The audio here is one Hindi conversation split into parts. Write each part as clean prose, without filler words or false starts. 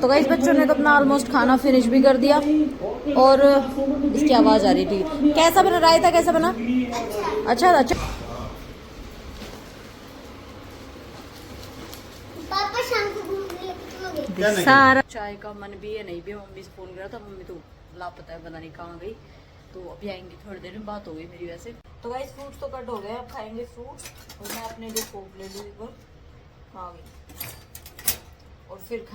तो गाइस बच्चों ने तो अपना ऑलमोस्ट खाना फिनिश भी कर दिया। और इसकी आवाज़ आ रही थी। कैसा बना रायता, कैसा बना? अच्छा अच्छा। पापा शाम को घूमने लगोगे? सारा चाय का मन भी है, नहीं भी। मम्मी से फोन करा था, मम्मी तो लापता है, पता नहीं कहाँ गई। तो अभी आएंगी थोड़ी देर में, बात हो गई मेरी वैसे। तो गाइस फ्रूट्स तो कट हो गए, अब खाएंगे फ्रूट्स। और मैं अपने लिए कोक ले लूँ एक बार। कहाँ गई? और फिर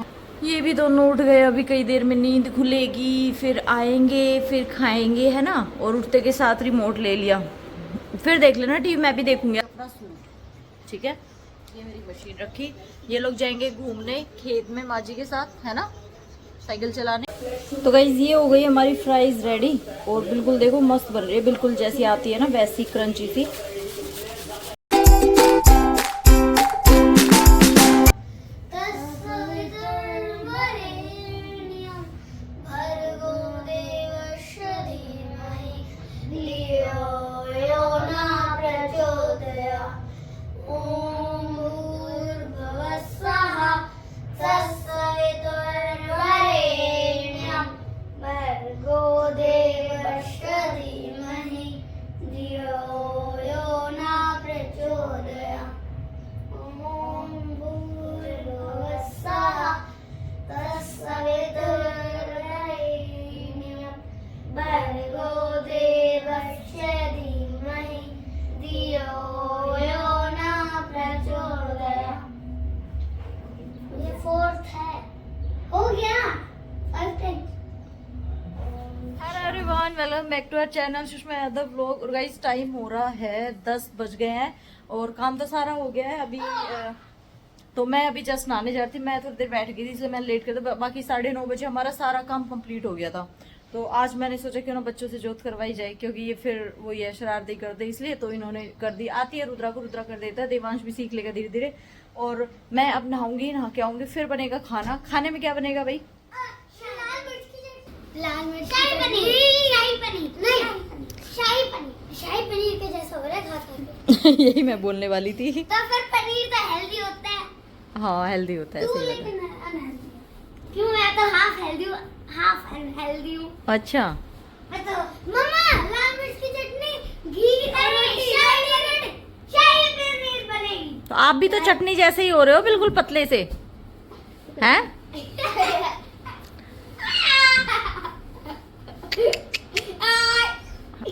ये भी दोनों उठ गए। अभी कई देर में नींद खुलेगी, फिर आएंगे, फिर खाएंगे, है ना। और उठते के साथ रिमोट ले लिया। फिर देख लेना टीवी, मैं भी देखूंगी अपना सूट। ठीक है, ये मेरी मशीन रखी। ये लोग जाएंगे घूमने खेत में माजी के साथ, है ना, साइकिल चलाने। तो गाइस ये हो गई हमारी फ्राइज रेडी। और बिल्कुल देखो मस्त बन रही है, बिल्कुल जैसी आती है ना वैसी क्रंची सी। Welcome back to our channel Sushma Yadav vlog. और गाइस टाइम हो रहा है 10 बज गए हैं और काम तो सारा हो गया है अभी। तो मैं अभी जस्ट नहाने जा रही थी, मैं थोड़ी देर बैठ गई थी इसलिए मैं लेट कर था। बाकी 9:30 बजे हमारा सारा काम कंप्लीट हो गया था। तो आज मैंने सोचा क्यों ना बच्चों से जोत करवाई जाए, क्योंकि ये फिर वो ये शरारती करते इसलिए। तो इन्होंने कर दी, आती है रुद्रा को, रुद्रा कर देता है, देवांश भी सीख लेगा धीरे धीरे। और मैं अब नहाऊंगी, नहा के आऊंगी, फिर बनेगा खाना। खाने में क्या बनेगा भाई? लाल मिर्च, शाही पनीर, शाही पनीर नहीं, शाही पनीर के जैसा हो रहा है खा के। यही मैं बोलने वाली थी। तो फिर पनीर तो हेल्दी होता है। हाँ हेल्दी होता है, सही लेकिन अनहेल्दी। क्यों? मैं तो हाफ हेल्दी हूँ, हाफ अनहेल्दी हूँ। अच्छा तो मम्मा लाल मिर्च की चटनी, घी की रोटी, शाही पनीर बनेगी। तो आप भी तो चटनी जैसे ही हो रहे हो, बिल्कुल पतले से हैं।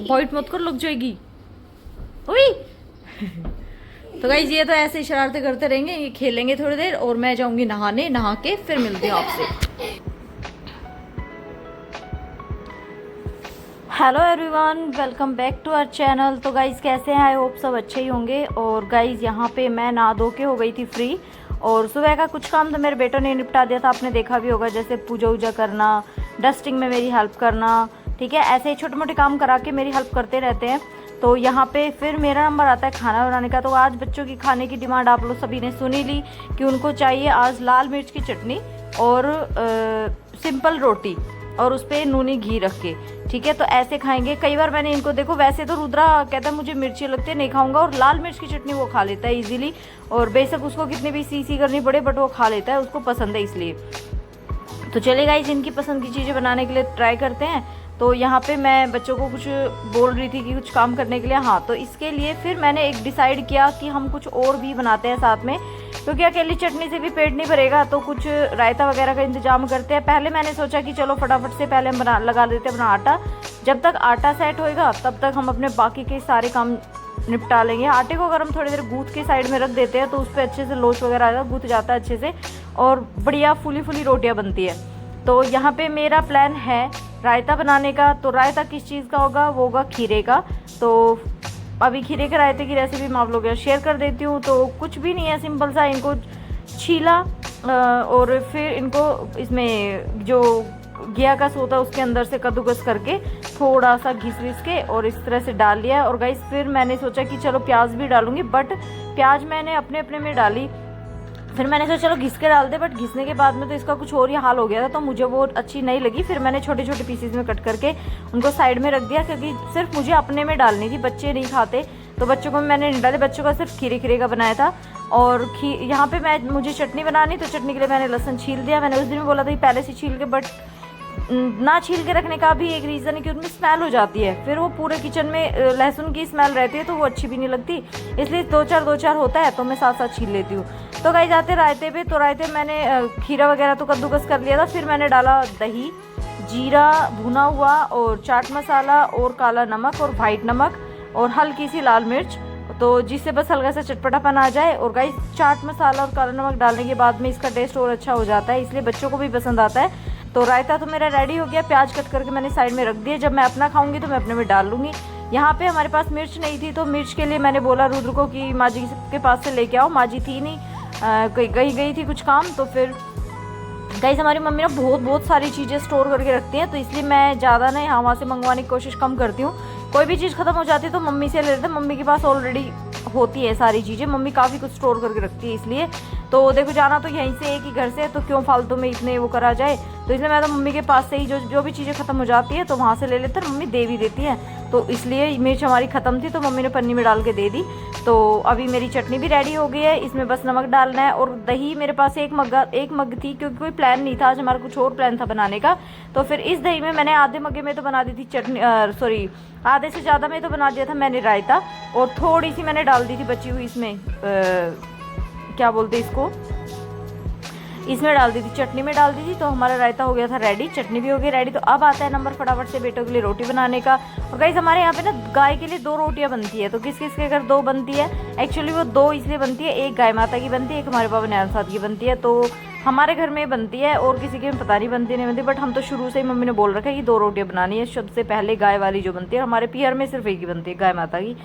पॉइंट मत कर, लग जाएगी। हुई। तो गाइस ये तो ऐसे ही शरारतें करते रहेंगे, ये खेलेंगे थोड़ी देर और मैं जाऊंगी नहाने, नहा के फिर मिलती हूँ आपसे। Hello everyone, welcome back to our channel. तो गाइस कैसे हैं? आई होप सब अच्छे ही होंगे। और गाइस यहाँ पे मैं नहा धो के हो गई थी फ्री। और सुबह का कुछ काम तो मेरे बेटों ने निपटा दिया था, आपने देखा भी होगा, जैसे पूजा वूजा करना, डस्टिंग में मेरी हेल्प करना। ठीक है, ऐसे छोटे मोटे काम करा के मेरी हेल्प करते रहते हैं। तो यहाँ पे फिर मेरा नंबर आता है खाना बनाने का। तो आज बच्चों की खाने की डिमांड आप लोग सभी ने सुनी ली कि उनको चाहिए आज लाल मिर्च की चटनी और सिंपल रोटी और उस पर नूनी घी रख के। ठीक है, तो ऐसे खाएंगे। कई बार मैंने इनको देखो, वैसे तो रुद्रा कहता है मुझे मिर्ची लगती है नहीं खाऊंगा, और लाल मिर्च की चटनी वो खा लेता है इजीली। और बेशक उसको कितनी भी सी करनी पड़े बट वो खा लेता है, उसको पसंद है इसलिए। तो चलिए गाइस इनकी पसंद की चीज़ें बनाने के लिए ट्राई करते हैं। तो यहाँ पे मैं बच्चों को कुछ बोल रही थी कि कुछ काम करने के लिए। हाँ, तो इसके लिए फिर मैंने एक डिसाइड किया कि हम कुछ और भी बनाते हैं साथ में, क्योंकि अकेली चटनी से भी पेट नहीं भरेगा। तो कुछ रायता वगैरह का इंतजाम करते हैं। पहले मैंने सोचा कि चलो फटाफट से पहले हम लगा देते हैं अपना आटा। जब तक आटा सेट होएगा तब तक हम अपने बाकी के सारे काम निपटा लेंगे। आटे को अगर हम थोड़ी देर गूँथ के साइड में रख देते हैं तो उस पर अच्छे से लोच वगैरह आता है, गूँथ जाता है अच्छे से और बढ़िया फूली फूली रोटियाँ बनती है। तो यहाँ पे मेरा प्लान है रायता बनाने का। तो रायता किस चीज़ का होगा? वो होगा खीरे का। तो अभी खीरे के रायते की रेसिपी मैं आप लोगों के साथ शेयर कर देती हूँ। तो कुछ भी नहीं है, सिंपल सा इनको छीला और फिर इनको इसमें जो घिया का सोता उसके अंदर से कद्दूकस करके थोड़ा सा घिस के और इस तरह से डाल लिया। और गाइस फिर मैंने सोचा कि चलो प्याज भी डालूंगी, बट प्याज मैंने अपने अपने में डाली। फिर मैंने सोचा चलो घिस के डाल दे, बट घिसने के बाद में तो इसका कुछ और ही हाल हो गया था, तो मुझे वो अच्छी नहीं लगी। फिर मैंने छोटे छोटे पीसेज में कट करके उनको साइड में रख दिया, क्योंकि सिर्फ मुझे अपने में डालनी थी, बच्चे नहीं खाते, तो बच्चों को मैंने नहीं डाले, बच्चों का सिर्फ खीरे खीरे का बनाया था। और यहाँ पे मुझे चटनी बनानी, तो चटनी के लिए मैंने लहसुन छील दिया। मैंने उस दिन भी बोला था कि पहले से छील के, बट ना छील के रखने का भी एक रीज़न है कि उनमें स्मेल हो जाती है, फिर वो पूरे किचन में लहसुन की स्मेल रहती है, तो वो अच्छी भी नहीं लगती, इसलिए दो चार होता है तो मैं साथ साथ छील लेती हूँ। तो गाइस आते रायते पे, तो रायते मैंने खीरा वगैरह तो कद्दूकस कर लिया था। फिर मैंने डाला दही, जीरा भुना हुआ, और चाट मसाला, और काला नमक, और वाइट नमक, और हल्की सी लाल मिर्च, तो जिससे बस हल्का सा चटपटापन आ जाए। और गाइस चाट मसाला और काला नमक डालने के बाद में इसका टेस्ट और अच्छा हो जाता है, इसलिए बच्चों को भी पसंद आता है। तो रायता तो मेरा रेडी हो गया, प्याज कट करके मैंने साइड में रख दिया, जब मैं अपना खाऊंगी तो मैं अपने में डाल लूँगी। यहाँ पे हमारे पास मिर्च नहीं थी, तो मिर्च के लिए मैंने बोला रुद्र को कि माँ जी के पास से लेके आओ, माँ जी थी नहीं, गई थी कुछ काम। तो फिर गाइस हमारी मम्मी ना बहुत सारी चीज़ें स्टोर करके रखती हैं, तो इसलिए मैं ज़्यादा ना यहाँ वहाँ से मंगवाने की कोशिश कम करती हूँ। कोई भी चीज़ ख़त्म हो जाती है तो मम्मी से ले लेते हैं, मम्मी के पास ऑलरेडी होती है सारी चीज़ें, मम्मी काफ़ी कुछ स्टोर करके रखती है, इसलिए तो देखो जाना तो यहीं से एक ही घर से, तो क्यों फालतू में इतने वो करा जाए, तो इसलिए मैं तो मम्मी के पास से ही जो भी चीज़ें ख़त्म हो जाती है तो वहाँ से ले लेते हैं, मम्मी दे भी देती है। तो इसलिए मिर्च हमारी ख़त्म थी तो मम्मी ने पन्नी में डाल के दे दी। तो अभी मेरी चटनी भी रेडी हो गई है, इसमें बस नमक डालना है। और दही मेरे पास एक मग थी, क्योंकि कोई प्लान नहीं था आज, हमारा कुछ और प्लान था बनाने का, तो फिर इस दही में मैंने आधे मग्गे में तो बना दी थी चटनी, सॉरी आधे से ज़्यादा में तो बना दिया था मैंने रायता, और थोड़ी सी मैंने डाल दी थी बची हुई इसमें क्या बोलते इसको, इसमें डाल दी थी, चटनी में डाल दी थी। तो हमारा रायता हो गया था रेडी, चटनी भी हो गई रेडी। तो अब आता है नंबर फटाफट से बेटों के लिए रोटी बनाने का। और गाइस हमारे यहाँ पे ना गाय के लिए 2 रोटियाँ बनती है, तो किस किस के घर 2 बनती है, एक्चुअली वो 2 इसलिए बनती है, एक गाय माता की बनती है, एक हमारे बाबा न्यान साहब की बनती है। तो हमारे घर में बनती है और किसी के पता नहीं बनती नहीं बनती, बट हम तो शुरू से ही मम्मी ने बोल रखा है कि 2 रोटियाँ बनानी है, सबसे पहले गाय वाली जो बनती है, हमारे पियर में सिर्फ एक ही बनती है गाय माता की।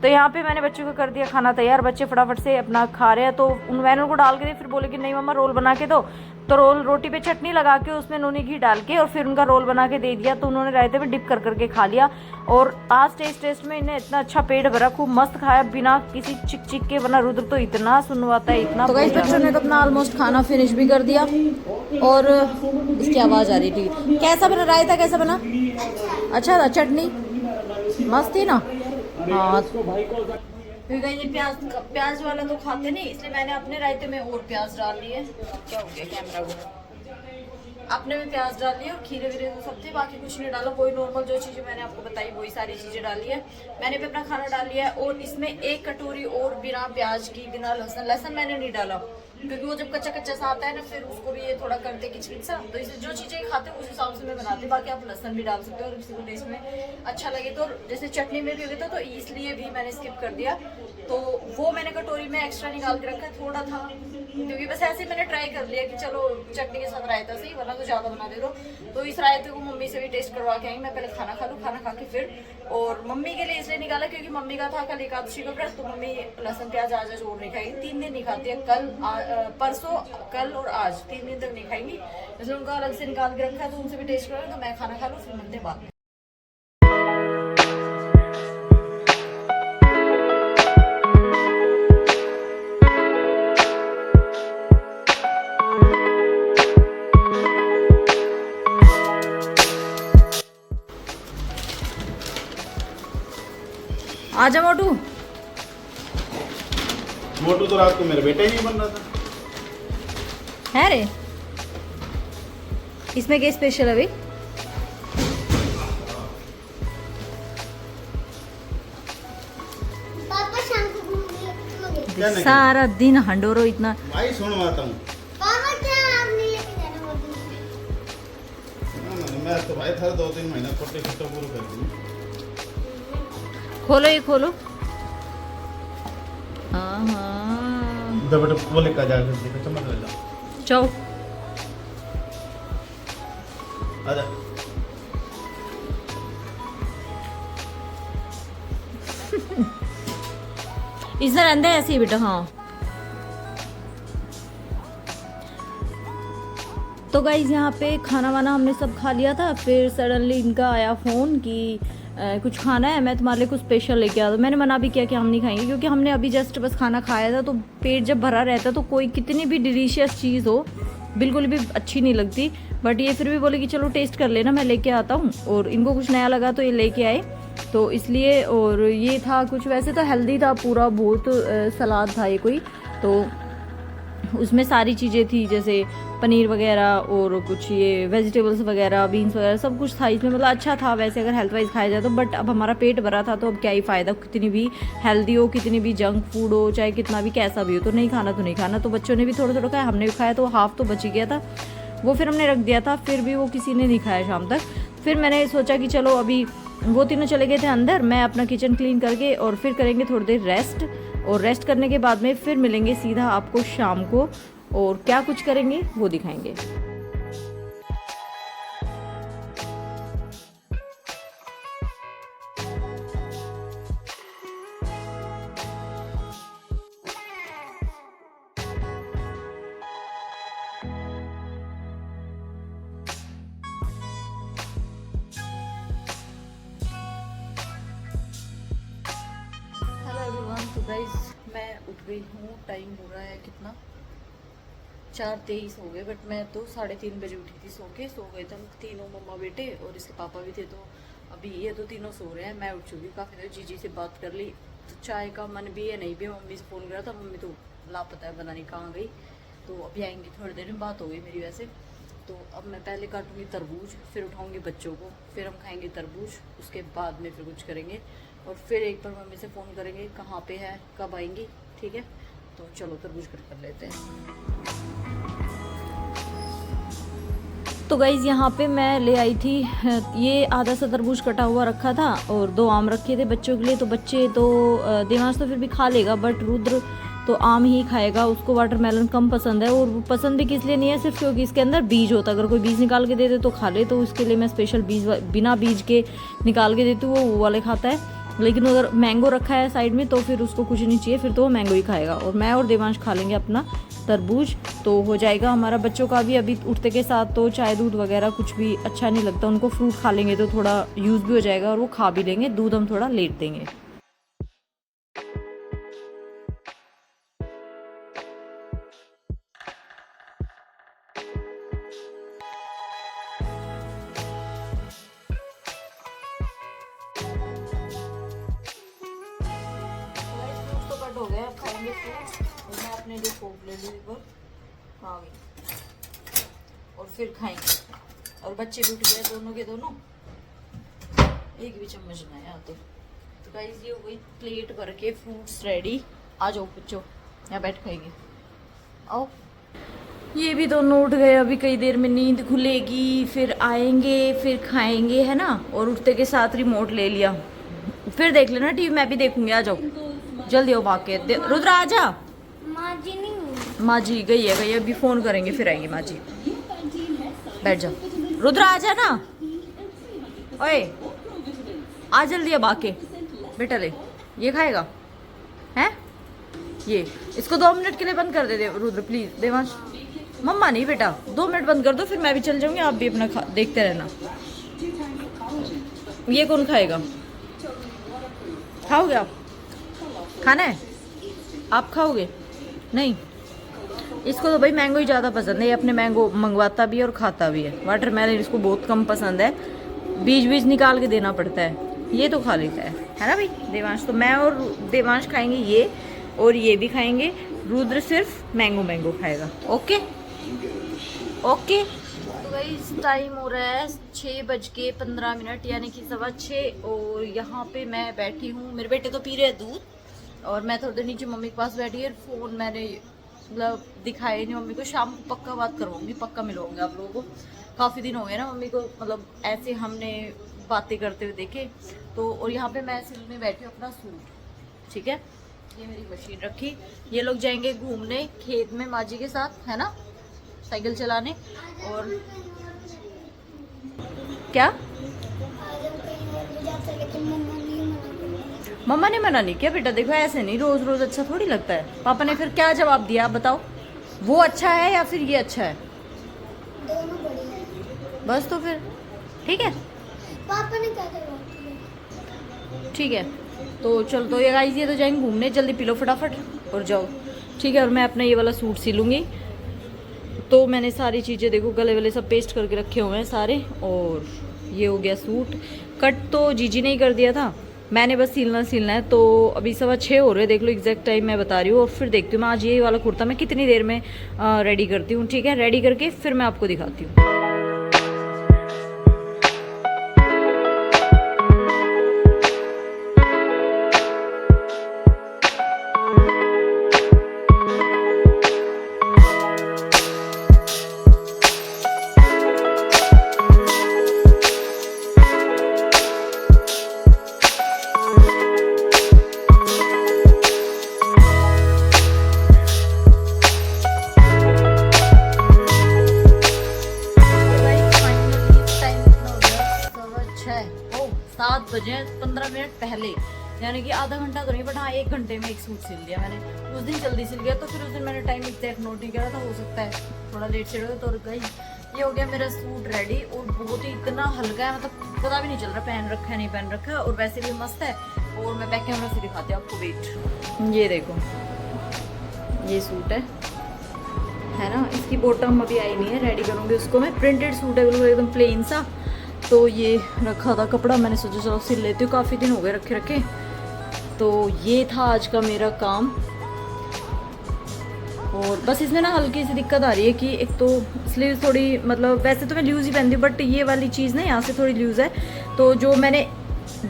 तो यहाँ पे मैंने बच्चों को कर दिया खाना तैयार, बच्चे फटाफट से अपना खा रहे हैं। तो मैंने उनको डाल के दी, फिर बोले कि नहीं मम्मा रोल बना के दो, तो रोटी पे चटनी लगा के उसमें नूनी घी डाल के और फिर उनका रोल बना के दे दिया, तो उन्होंने रायते में डिप कर करके खा लिया। और आज टेस्ट में इन्हें इतना अच्छा पेट भरा, खूब मस्त खाया बिना किसी चिक के, वरना रुद्र तो इतना सुनवाता है इतना। तो गाइस बच्चों ने तो अपना ऑलमोस्ट खाना फिनिश भी कर दिया। और इसकी आवाज़ आ रही थी, कैसा बना रायता, कैसा बना, अच्छा था, चटनी मस्त थी ना। हाँ क्योंकि ये प्याज वाला तो खाते नहीं, इसलिए मैंने अपने रायते में और प्याज डाल लिए। क्या हो गया कैमरा को, अपने में प्याज डाल लिए और खीरे वीरे तो सब थे, बाकी कुछ नहीं डाला, कोई नॉर्मल जो चीज़ें मैंने आपको बताई वही सारी चीज़ें डाली है। मैंने भी अपना खाना डाल लिया है। और इसमें 1 कटोरी और बिना प्याज की, बिना लहसुन मैंने नहीं डाला, क्योंकि वो जब कच्चा सा आता है ना, फिर उसको भी ये थोड़ा करते किचकिच सा, तो इसे जो चीज़ें खाते हैं उस हिसाब से मैं बनाती हूँ। बाकी आप लहसुन भी डाल सकते हो और किसी को टेस्ट में अच्छा लगे तो, जैसे चटनी में भी होता तो इसलिए भी मैंने स्किप कर दिया। तो वो मैंने कटोरी में एक्स्ट्रा निकाल के रखा, थोड़ा था, क्योंकि बस ऐसे मैंने ट्राई कर लिया कि चलो चटनी के साथ रायता सही, वरना तो ज़्यादा बना दे दो। तो इस रायते को मम्मी से भी टेस्ट करवा के आएंगे, मैं पहले खाना खा लूँ, खाना खा के फिर। और मम्मी के लिए इसलिए निकाला क्योंकि मम्मी का था कल एकादशी का व्रत, तो मम्मी लहसुन प्याज आज जोड़ नहीं खाएगी, 3 दिन नहीं खाती है, परसों, कल और आज 3 दिन तक नहीं खाएंगी, इसलिए उनका अलग से निकाल के रखा है, तो उनसे भी टेस्ट करेंगे। तो मैं खाना खा लूँ, फिर मिलते हैं बाद में। आजा मोटू। मोटू तो रात को मेरा बेटा ही नहीं बन रहा था। है रे, इसमें क्या स्पेशल है भाई? पापा शाम को घूमने क्या नहीं? सारा दिन हंडोरो इतना। भाई सुनवाता हूँ। पापा क्या आप नहीं लेके जाना बोलते मैं तो भाई था 2-3 महीना छोटे पूरा कर दूँ। खोलो, ये खोलो। हाँ हाँ, बेटा वो लेकर जाकर देखो, चम्मच ले जाओ। जाओ। आजा। इस तरह अंदर ऐसे ही बेटा। हाँ तो गाइज यहाँ पे खाना वाना हमने सब खा लिया था, फिर सडनली इनका आया फ़ोन कि कुछ खाना है, मैं तुम्हारे लिए कुछ स्पेशल लेके आता हूँ। मैंने मना भी किया कि हम नहीं खाएंगे, क्योंकि हमने अभी जस्ट बस खाना खाया था, तो पेट जब भरा रहता है तो कोई कितनी भी डिलीशियस चीज़ हो बिल्कुल भी अच्छी नहीं लगती। बट ये फिर भी बोले कि चलो टेस्ट कर लेना, मैं लेके आता हूँ, और इनको कुछ नया लगा तो ये लेके आए, तो इसलिए। और ये था कुछ, वैसे तो हेल्दी था पूरा, बहुत सलाद था ये कोई, तो उसमें सारी चीज़ें थी, जैसे पनीर वगैरह और कुछ ये वेजिटेबल्स वगैरह, बीन्स वगैरह, सब कुछ था इसमें। मतलब अच्छा था वैसे अगर हेल्थ वाइज खाया जाए तो, बट अब हमारा पेट भरा था तो अब क्या ही फ़ायदा, कितनी भी हेल्दी हो, कितनी भी जंक फूड हो, चाहे कितना भी कैसा भी हो, तो नहीं खाना तो नहीं खाना। तो बच्चों ने भी थोड़ा थोड़ा खाया, हमने भी खाया, तो हाफ तो बच ही गया था, वो फिर हमने रख दिया था, फिर भी वो किसी ने नहीं खाया शाम तक। फिर मैंने सोचा कि चलो अभी वो तीनों चले गए थे अंदर, मैं अपना किचन क्लीन करके और फिर करेंगे थोड़ी देर रेस्ट, और रेस्ट करने के बाद में फिर मिलेंगे सीधा आपको शाम को, और क्या कुछ करेंगे वो दिखाएंगे। तो गाइस मैं उठ गई हूँ, टाइम हो रहा है कितना, 4:23 हो गए, बट मैं तो 3:30 बजे उठी थी, सो गए थे हम तीनों, मम्मा बेटे और इसके पापा भी थे। तो अभी ये तो तीनों सो रहे हैं, मैं उठ चुकी, काफ़ी देर जीजी से बात कर ली, तो चाय का मन भी है नहीं भी, मम्मी से फ़ोन करा था, मम्मी तो लापता है, पता नहीं कहाँ गई, तो अभी आएंगी थोड़ी देर में, बात हो गई मेरी वैसे। तो अब मैं पहले काटूंगी तरबूज, फिर उठाऊंगी बच्चों को, फिर हम खाएंगे तरबूज, उसके बाद में फिर कुछ करेंगे, और फिर एक बार मम्मी से फ़ोन करेंगे कहाँ पे है, कब आएंगी, ठीक है। तो चलो तरबूज कट कर लेते हैं। तो गाइज़ यहाँ पे मैं ले आई थी, ये आधा सा तरबूज कटा हुआ रखा था, और 2 आम रखे थे बच्चों के लिए। तो बच्चे तो देवांश तो फिर भी खा लेगा, बट रुद्र तो आम ही खाएगा, उसको वाटरमेलन कम पसंद है। और वो पसंद भी किस लिए नहीं है, सिर्फ क्योंकि इसके अंदर बीज होता है, अगर कोई बीज निकाल के दे दे तो खा ले, तो उसके लिए मैं स्पेशल बीज बिना बीज के निकाल के देती हूँ, वो वाले खाता है। लेकिन अगर मैंगो रखा है साइड में तो फिर उसको कुछ नहीं चाहिए, फिर तो वो मैंगो ही खाएगा, और मैं और देवांश खा लेंगे अपना तरबूज, तो हो जाएगा हमारा। बच्चों का भी अभी उठते के साथ तो चाय दूध वगैरह कुछ भी अच्छा नहीं लगता उनको, फ्रूट खा लेंगे तो थोड़ा यूज़ भी हो जाएगा, और वो खा भी लेंगे, दूध हम थोड़ा लेट देंगे। हो गया, अब खाएंगे फ्रूट्स, और मैं अपने लिए कोक ले लूँ एक बार, हाँ और फिर खाएंगे। और बच्चे भी उठ गए दोनों के दोनों, एक भी चम्मच ना यहाँ तो गाइस ये हो गई प्लेट भर के फ्रूट्स रेडी। आ जाओ बच्चों, यहाँ बैठ खाएंगे, आओ। ये भी दोनों उठ गए, अभी कई देर में नींद खुलेगी, फिर आएंगे, फिर खाएंगे, है ना। और उठते के साथ रिमोट ले लिया, फिर देख लेना टीवी, मैं भी देखूंगी। आ जाओ जल्दी हो भाग के, रुद्र आ जा। माँ जी नहीं, माँ जी गई है, अभी फोन करेंगे फिर आएंगे माँ जी। बैठ जा रुद्र, आ जा ना, ओए आ जल्दी अब आके, बेटा ले, ये खाएगा है ये, इसको 2 मिनट के लिए बंद कर दे रुद्र प्लीज। देवांश मम्मा नहीं बेटा, 2 मिनट बंद कर दो, फिर मैं भी चल जाऊंगी, आप भी अपना देखते रहना। ये कौन खाएगा, खाओगे आप, खाना है आप खाओगे नहीं, इसको तो भाई मैंगो ही ज़्यादा पसंद है, ये अपने मैंगो मंगवाता भी है और खाता भी है। वाटरमेलन इसको बहुत कम पसंद है, बीज निकाल के देना पड़ता है, ये तो खा लेता है ना भाई देवांश। तो मैं और देवांश खाएंगे ये, और ये भी खाएंगे, रुद्र सिर्फ मैंगो खाएगा। Okay okay. तो गाइस टाइम हो रहा है 6:15 यानी कि 6:15, और यहाँ पे मैं बैठी हूँ, मेरे बेटे तो पी रहे हैं दूध, और मैं थोड़ी देर नीचे मम्मी के पास बैठी है। फ़ोन मैंने मतलब दिखाया नहीं मम्मी को, शाम को पक्का बात करवाऊंगी, पक्का मिलवाऊंगी आप लोगों को। काफ़ी दिन हो गए ना मम्मी को, मतलब ऐसे हमने बातें करते हुए देखे। तो और यहाँ पे मैं सिल में बैठी हूँ अपना सूट, ठीक है। ये मेरी मशीन रखी, ये लोग जाएंगे घूमने खेत में माँ जी के साथ, है ना, साइकिल चलाने। और क्या मम्मा ने मना नहीं किया बेटा, देखो ऐसे नहीं, रोज रोज अच्छा थोड़ी लगता है। पापा ने फिर क्या जवाब दिया आप बताओ, वो अच्छा है या फिर ये अच्छा है, दोनों बढ़िया है। बस तो फिर ठीक है। पापा ने क्या जवाब दिया, ठीक है। तो चल तो ये गाइस, ये तो जाएंगे घूमने, जल्दी पी लो फटाफट और जाओ, ठीक है। और मैं अपना ये वाला सूट सी लूँगी। तो मैंने सारी चीज़ें देखो गले वले सब पेस्ट करके रखे हुए हैं सारे। और ये हो गया सूट कट, तो जीजी ने ही कर दिया था, मैंने बस सिलना है। तो अभी 6:15 हो रहे, देख लो एग्जैक्ट टाइम मैं बता रही हूँ। और फिर देखती हूँ मैं आज ये वाला कुर्ता मैं कितनी देर में रेडी करती हूँ, ठीक है। रेडी करके फिर मैं आपको दिखाती हूँ। ओ 7 बजे 15 मिनट पहले, यानी कि आधा घंटा तो नहीं बट हाँ 1 घंटे में एक सूट सिल दिया मैंने। उस दिन जल्दी सिल गया, तो फिर उस दिन मैंने टाइम एग्जैक्ट नोट नहीं करा था, हो सकता है थोड़ा लेट से हो। तो गाइस ये हो गया मेरा सूट रेडी, और बहुत ही इतना हल्का है, मतलब पता भी नहीं चल रहा पहन रखा है नहीं पहन रखा है, और वैसे भी मस्त है। और मैं बैक कैमरा से दिखाती हूँ आपको, वेट, ये देखो ये सूट है ना। इसकी बॉटम अभी आई नहीं है, रेडी करूँगी उसको मैं। प्रिंटेड सूट है बिल्कुल एकदम प्लेन सा। तो ये रखा था कपड़ा, मैंने सोचा चलो सिल लेती हूँ, काफ़ी दिन हो गए रखे। तो ये था आज का मेरा काम। और बस इसमें ना हल्की सी दिक्कत आ रही है कि एक तो स्लीव थोड़ी, मतलब वैसे तो मैं लूज़ ही पहनती हूँ, बट ये वाली चीज़ ना यहाँ से थोड़ी लूज़ है। तो जो मैंने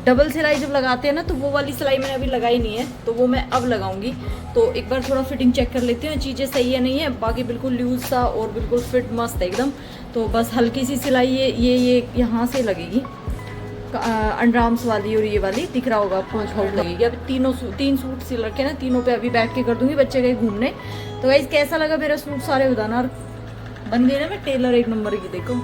डबल सिलाई जब लगाते हैं ना, तो वो वाली सिलाई मैंने अभी लगाई नहीं है, तो वो मैं अब लगाऊंगी। तो एक बार थोड़ा फिटिंग चेक कर लेती हूँ, चीज़ें सही है नहीं है। बाकी बिल्कुल लूज सा और बिल्कुल फिट मस्त है एकदम। तो बस हल्की सी सिलाई ये यहाँ से लगेगी, अंडरआर्म्स वाली, और ये वाली दिख रहा होगा आपको बहुत लगेगी। अब 3 सूट सिल रखे ना, तीनों पे अभी बैठ के कर दूंगी, बच्चे गए घूमने। तो गाइस कैसा लगा मेरा सूट सारे बताना। और बन गई ना मैं टेलर एक नंबर की, देखो।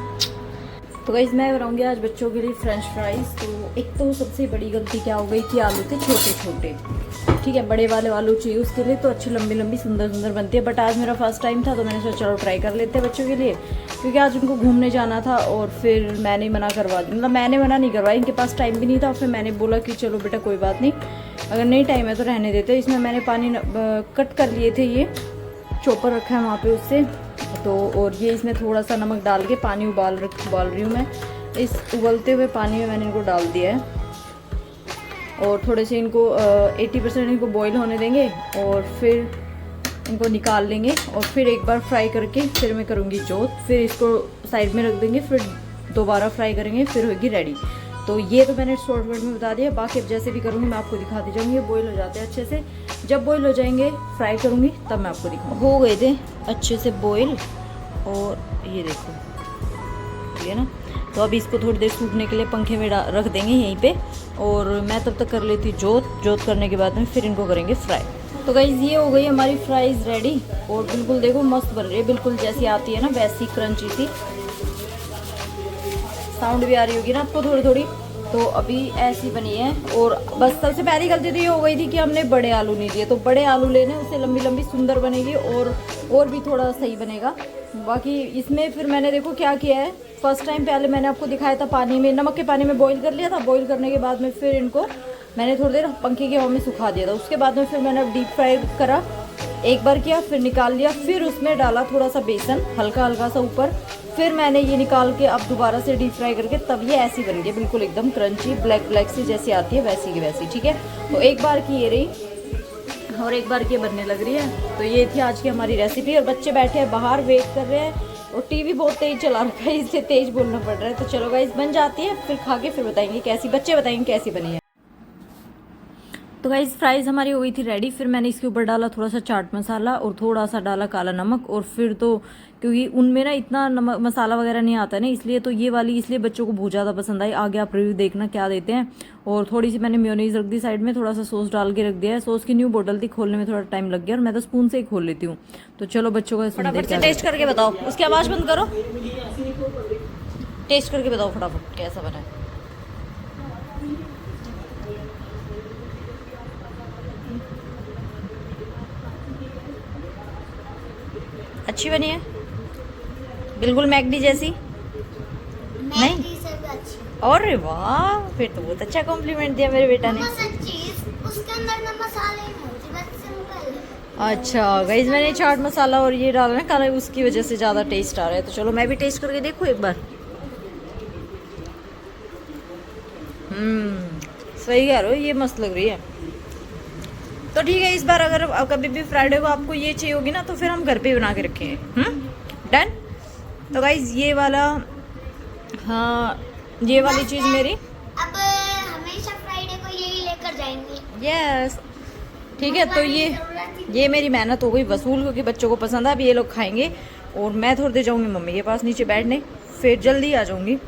तो गाइस मैं बनाऊंगी आज बच्चों के लिए फ्रेंच फ्राइज। तो एक तो सबसे बड़ी गलती क्या हो गई कि आलू थे छोटे छोटे, ठीक है। बड़े वाले आलू चाहिए उसके लिए, तो अच्छी लंबी लंबी सुंदर सुंदर बनती है। बट आज मेरा फर्स्ट टाइम था, तो मैंने सोचा चलो ट्राई कर लेते हैं बच्चों के लिए, क्योंकि आज उनको घूमने जाना था। और फिर मैंने मना करवा दी, मतलब मैंने मना नहीं करवाया, इनके पास टाइम भी नहीं था। फिर मैंने बोला कि चलो बेटा कोई बात नहीं, अगर नहीं टाइम है तो रहने देते। इसमें मैंने पानी कट कर लिए थे, ये चॉपर रखा है वहाँ पे उससे। तो और ये इसमें थोड़ा सा नमक डाल के पानी उबाल रही हूँ मैं। इस उबलते हुए पानी में मैंने इनको डाल दिया है। और थोड़े से इनको 80% इनको बॉईल होने देंगे, और फिर इनको निकाल लेंगे। और फिर एक बार फ्राई करके फिर मैं करूँगी जोत, फिर इसको साइड में रख देंगे, फिर दोबारा फ्राई करेंगे, फिर होगी रेडी। तो ये तो मैंने शॉर्टकट में बता दिया, बाकी अब जैसे भी करूँगी मैं आपको दिखाती जाऊँगी। ये बॉईल हो जाते हैं अच्छे से, जब बॉईल हो जाएंगे फ्राई करूँगी तब मैं आपको दिखाऊँगी। हो गए थे अच्छे से बॉईल, और ये देखो ठीक है ना। तो अभी इसको थोड़ी देर सूखने के लिए पंखे में रख देंगे यहीं पे, और मैं तब तक कर लेती जोत करने के बाद में फिर इनको करेंगे फ्राई। तो गाइस ये हो गई हमारी फ्राइज रेडी, और बिल्कुल देखो मस्त बन रही है, बिल्कुल जैसी आती है ना वैसी क्रंची सी। साउंड भी आ रही होगी ना आपको थोड़ी थोड़ी। तो अभी ऐसी बनी है। और बस सबसे पहली गलती तो ये हो गई थी कि हमने बड़े आलू नहीं लिए, तो बड़े आलू लेने, उससे लंबी लंबी सुंदर बनेगी और भी थोड़ा सही बनेगा। बाकी इसमें फिर मैंने देखो क्या किया है, फर्स्ट टाइम पहले मैंने आपको दिखाया था पानी में, नमक के पानी में बॉईल कर लिया था। बॉईल करने के बाद में फिर इनको मैंने थोड़ी देर पंखे की हवा में सुखा दिया था। उसके बाद में फिर मैंने डीप फ्राई करा, एक बार किया, फिर निकाल लिया, फिर उसमें डाला थोड़ा सा बेसन हल्का हल्का सा ऊपर, फिर मैंने ये निकाल के अब दोबारा से डीप फ्राई करके तब ये ऐसी बन गई, बिल्कुल एकदम क्रंची ब्लैक सी जैसी आती है वैसी की वैसी, ठीक है। तो एक बार की ये रही और एक बार की बनने लग रही है। तो ये थी आज की हमारी रेसिपी। और बच्चे बैठे हैं बाहर वेट कर रहे हैं, और टीवी बहुत तेज चला रखा है, इसलिए तेज बोलना पड़ रहा है। तो चलो गाइस बन जाती है, फिर खा के फिर बताएंगे कैसी, बच्चे बताएंगे कैसी बनी है। तो गाइस फ्राइज़ हमारी हो गई थी रेडी। फिर मैंने इसके ऊपर डाला थोड़ा सा चाट मसाला और थोड़ा सा डाला काला नमक। और फिर तो क्योंकि उनमें ना इतना नमक मसाला वगैरह नहीं आता ना, इसलिए तो ये वाली इसलिए बच्चों को बहुत ज़्यादा पसंद आई। आगे आप रिव्यू देखना क्या देते हैं। और थोड़ी सी मैंने मेयोनीज रख दी साइड में, थोड़ा सा सॉस डाल के रख दिया है। सॉस की न्यू बोतल थी, खोलने में थोड़ा टाइम लग गया, और मैं तो स्पून से ही खोल लेती हूँ। तो चलो बच्चों का फटाफट से टेस्ट करके बताओ, उसकी आवाज़ बंद करो, टेस्ट करके बताओ फटाफट कैसा बना है। अच्छी बनी है, बिल्कुल मैकडी जैसी नहीं? मैगी से भी अच्छी। अरे वाह, फिर तो बहुत अच्छा कॉम्प्लीमेंट दिया मेरे बेटा ने। मम्मा सच्ची उसके अंदर ना मसाले ही नहीं होते, बस सिंपल। अच्छा गाइस, मैंने चाट मसाला और ये डाला ना काला, उसकी वजह से ज़्यादा टेस्ट आ रहा है। तो चलो मैं भी टेस्ट करके देखूँ एक बार। सही कह रहे हो, ये मस्त लग रही है। तो ठीक है, इस बार अगर कभी भी फ्राइडे को आपको ये चाहिए होगी ना, तो फिर हम घर पे ही बना के रखेंगे। डन। तो गाइस ये वाला, हाँ ये वाली चीज़ मेरी। अब हमेशा फ्राइडे को यही लेकर जाएंगे। यस ठीक है। तो ये मेरी मेहनत हो गई वसूल, क्योंकि बच्चों को पसंद है। अब ये लोग खाएंगे और मैं थोड़ी देर जाऊंगी मम्मी के पास नीचे बैठने, फिर जल्दी आ जाऊंगी।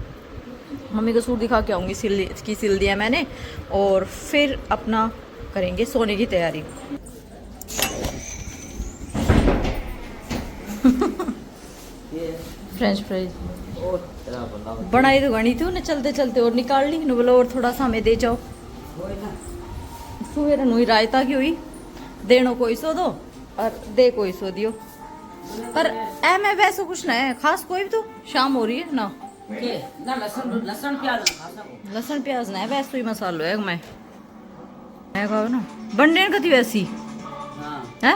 मम्मी को सूट दिखा के आऊँगी, सिल दिया मैंने। और फिर अपना करेंगे सोने की तैयारी। फ्रेंच फ्राइज बनाई तो गणी थी उन्हें चलते चलते, और निकाल ली न, बोलो और थोड़ा सा हमें दे जाओ। सुबह नुई रायता की हुई देनो कोई सो दो और दे कोई सो दियो। पर ए मैं वैसे कुछ ना है खास, कोई भी तो शाम हो रही है ना। लसन प्याज ना है, वैसे ही मसालो है मैं कहो ना बनने कती वैसी है,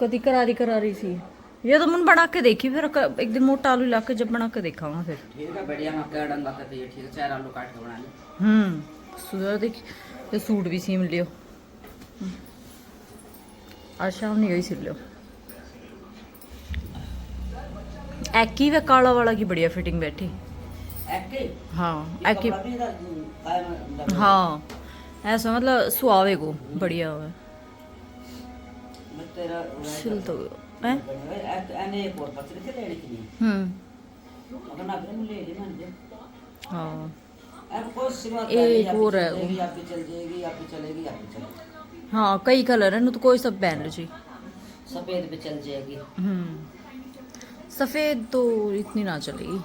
कदी करारी करारी सी। ये तो मन बना के देखी, फिर एक दिन मोटा आलू ला के जब बना के देखा वहाँ फिर। ठीक है बढ़िया, मैं क्या डंगा करते ये ठीक है, 4 आलू काट के बना ले। सुधर देख, ये सूट भी सीम लियो, आज शाम नहीं गई सिल लियो। एकी व काला वाला की बढ़िया फिटिंग बैठी। हाँ एकी, हाँ ऐसा मतलब सुहावे को बढ़िया हुआ सिल तो है। हाँ एक और है हाँ, कई कलर है ना, तो कोई सब पहन लो जी। सफेद पे चल जाएगी। सफेद तो इतनी ना चलेगी,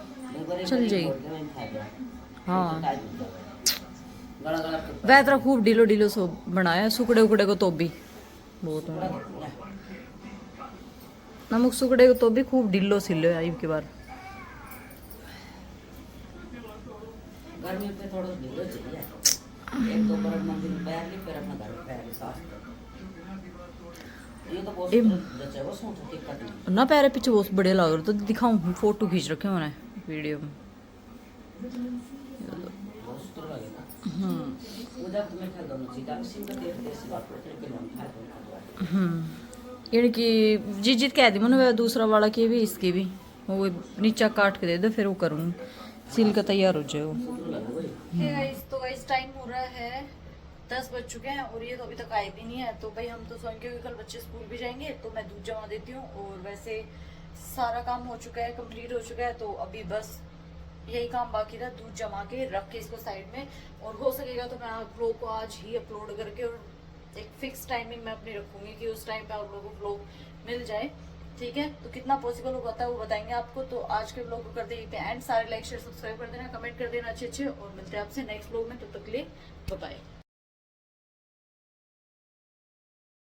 चल जाएगी। हाँ वैतरा खूब ढीलो ढीलो सो बनाया, सुकड़े उकड़े को तो भी बहुत नमक सुकड़े को तो भी खूब ढीलो सिलो आई के बार। गर्मी पे थोड़ा ढीलो चाहिए, एक दो बरफ मंदिर में पैर ली, फिर अपना घर में पैर साफ कर। ये तो बहुत जैसे वो सूट दिक्कत नहीं ना, पैर पीछे बहुत बड़े लग रहे, तो दिखाऊं फोटो खींच रखे मैंने वीडियो में। बहुत सुंदर लगेगा। उधर तुम्हें क्या दोनों चीज़ आप सिंगल देसी बात करते हैं कि हम खाए तो इनकी जीत कह दी मैंने, दूसरा वाला की भी इसकी भी वो नीचा काट के दे दो, फिर वो करूँगी सिल का तैयार हो जाए वो। तो गाइस टाइम हो रहा है 10 बज चुके हैं और ये तो अभी तक आए भी नहीं है। तो भाई हम तो सोएंगे क्योंकि कल बच्चे स्कूल भी जाएंगे, तो मैं दूध जमा देती हूँ। और वैसे सारा काम हो चुका है, कंप्लीट हो चुका है। तो अभी बस यही काम बाकी था, दूध जमा के रख के इसको साइड में। और हो सकेगा तो मैं आप लोगों को आज ही अपलोड करके और एक फिक्स टाइमिंग मैं अपनी रखूंगी कि उस टाइम पे आप लोगों को व्लॉग मिल जाए। ठीक है, तो कितना पॉसिबल हो पाता है वो बताएंगे आपको। तो आज के व्लॉग को करते हैं एंड, सारे लाइक शेयर सब्सक्राइब कर देना, कमेंट कर देना अच्छे और मिलते हैं आपसे नेक्स्ट व्लॉग में। तब तक के लिए बाय बाय।